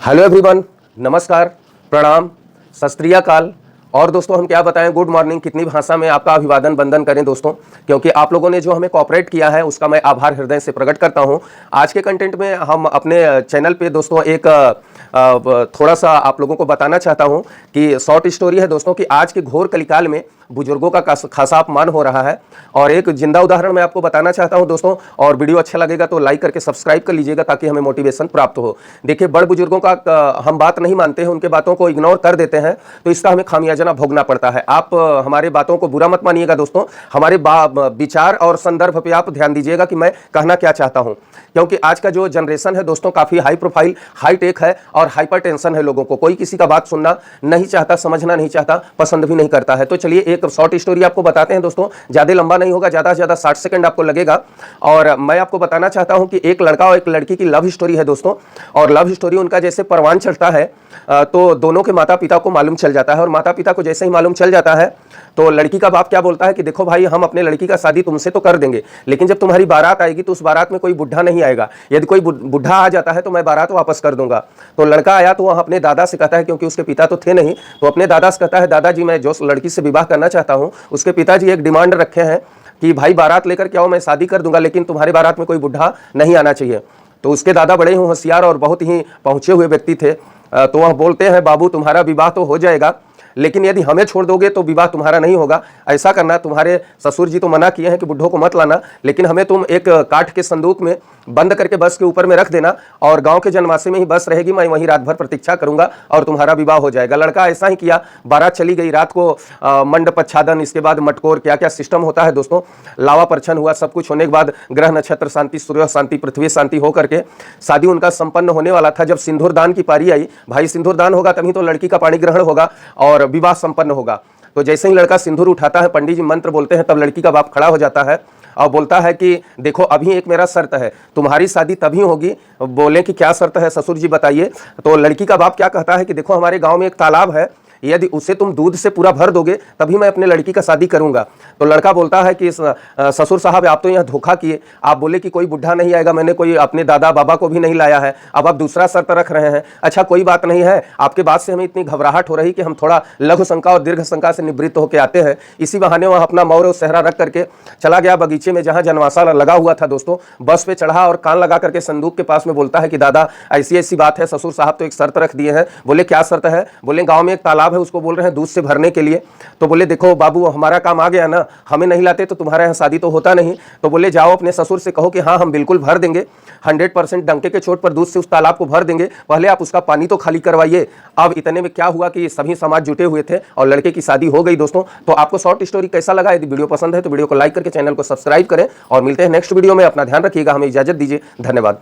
Hello everyone, नमस्कार, प्रणाम, सत श्री अकाल। और दोस्तों हम क्या बताएं, गुड मॉर्निंग कितनी भाषा में आपका अभिवादन वंदन करें दोस्तों, क्योंकि आप लोगों ने जो हमें कोऑपरेट किया है उसका मैं आभार हृदय से प्रकट करता हूं। आज के कंटेंट में हम अपने चैनल पे दोस्तों एक थोड़ा सा आप लोगों को बताना चाहता हूं कि शॉर्ट स्टोरी है दोस्तों कि आज के घोर कलिकाल में बुजुर्गों का खासा अपमान हो रहा है। और एक जिंदा उदाहरण मैं आपको बताना चाहता हूं दोस्तों, और वीडियो अच्छा लगेगा तो लाइक करके सब्सक्राइब कर लीजिएगा ताकि हमें मोटिवेशन प्राप्त हो। देखिए, बड़ बुजुर्गों का हम बात नहीं मानते हैं, उनके बातों को इग्नोर कर देते हैं तो इसका हमें खामियाजा भोगना पड़ता है। आप हमारे बातों को बुरा मत मानिएगा दोस्तों, हमारे विचार और संदर्भ पे आप ध्यान दीजिएगा कि मैं कहना क्या चाहता हूं, क्योंकि आज का जो जनरेशन है दोस्तों काफी हाई प्रोफाइल, हाई टेक है और हाइपर टेंशन है। लोगों को कोई किसी का बात सुनना नहीं चाहता, समझना नहीं चाहता, पसंद भी नहीं करता है। तो चलिए एक शॉर्ट स्टोरी आपको बताते हैं दोस्तों, ज्यादा लंबा नहीं होगा, ज्यादा से ज्यादा 60 सेकंड आपको लगेगा। और मैं आपको बताना चाहता हूं कि एक लड़का और एक लड़की की लव स्टोरी है दोस्तों। और लव स्टोरी उनका जैसे परवान चढ़ता है तो दोनों के माता पिता को मालूम चल जाता है। और माता पिता को जैसे ही मालूम चल जाता है तो लड़की का बाप क्या बोलता है कि देखो भाई, हम अपने लड़की का शादी तुमसे तो कर देंगे, लेकिन जब तुम्हारी बारात आएगी तो उस बारात में कोई बुढ़ा नहीं आएगा। यदि कोई बुढ़ा आ जाता है तो मैं बारात वापस कर दूंगा। तो लड़का आया तो वह अपने दादा से कहता है, क्योंकि उसके पिता तो थे नहीं, तो अपने दादा से कहता है, दादाजी मैं जो लड़की से विवाह करना चाहता हूं उसके पिताजी एक डिमांड रखे हैं कि भाई बारात लेकर के आओ, मैं शादी कर दूंगा, लेकिन तुम्हारी बारात में कोई बुढ़ा नहीं आना चाहिए। तो उसके दादा बड़े ही होशियार और बहुत ही पहुंचे हुए व्यक्ति थे। तो वह बोलते हैं, बाबू तुम्हारा विवाह तो हो जाएगा, लेकिन यदि हमें छोड़ दोगे तो विवाह तुम्हारा नहीं होगा। ऐसा करना, तुम्हारे ससुर जी तो मना किए हैं कि बुढ़ों को मत लाना, लेकिन हमें तुम एक काठ के संदूक में बंद करके बस के ऊपर में रख देना और गांव के जनमासे में ही बस रहेगी, मैं वहीं रात भर प्रतीक्षा करूंगा और तुम्हारा विवाह हो जाएगा। लड़का ऐसा ही किया, बारात चली गई। रात को मंडप आच्छादन, इसके बाद मटकोर, क्या क्या सिस्टम होता है दोस्तों, लावा परछन हुआ। सब कुछ होने के बाद ग्रह नक्षत्र शांति, सूर्य शांति, पृथ्वी शांति होकर के शादी उनका संपन्न होने वाला था। जब सिंदूर दान की पारी आई, भाई सिंदूर दान होगा तभी तो लड़की का पाणी ग्रहण होगा और विवाह संपन्न होगा। तो जैसे ही लड़का सिंदूर उठाता है, पंडित जी मंत्र बोलते हैं, तब लड़की का बाप खड़ा हो जाता है और बोलता है कि देखो अभी एक मेरा शर्त है, तुम्हारी शादी तभी होगी। बोले कि क्या शर्त है ससुर जी बताइए। तो लड़की का बाप क्या कहता है कि देखो हमारे गांव में एक तालाब है, यदि उसे तुम दूध से पूरा भर दोगे तभी मैं अपने लड़की का शादी करूंगा। तो लड़का बोलता है कि ससुर साहब आप तो यहाँ धोखा किए, आप बोले कि कोई बुढ़ा नहीं आएगा, मैंने कोई अपने दादा बाबा को भी नहीं लाया है, अब आप दूसरा शर्त रख रहे हैं। अच्छा कोई बात नहीं है, आपके बात से हमें इतनी घबराहट हो रही कि हम थोड़ा लघु शंका और दीर्घ शंका से निवृत्त होकर आते हैं। इसी बहाने वह अपना मौर और सेहरा रख करके चला गया बगीचे में जहाँ जनवासा लगा हुआ था दोस्तों। बस पे चढ़ा और कान लगा करके संदूक के पास में बोलता है कि दादा ऐसी ऐसी बात है, ससुर साहब तो एक शर्त रख दिए हैं। बोले क्या शर्त है? बोले गाँव में एक तालाब है, उसको बोल रहे हैं दूध से भरने के लिए। तो बोले देखो बाबू हमारा काम आ गया ना, हमें नहीं लाते तो तुम्हारे यहाँ शादी तो होता नहीं। तो बोले जाओ अपने ससुर से कहो कि हाँ हम बिल्कुल भर देंगे, 100% डंके के चोट पर दूध से उस तालाब को भर देंगे, पहले आप उसका पानी तो खाली करवाइए। अब इतने में क्या हुआ कि सभी समाज जुटे हुए थे और लड़के की शादी हो गई दोस्तों। तो आपको शॉर्ट स्टोरी कैसा लगा? यदि वीडियो पसंद है तो वीडियो को लाइक करके चैनल को सब्सक्राइब करें और मिलते हैं नेक्स्ट वीडियो में। अपना ध्यान रखिएगा, हमें इजाजत दीजिए, धन्यवाद।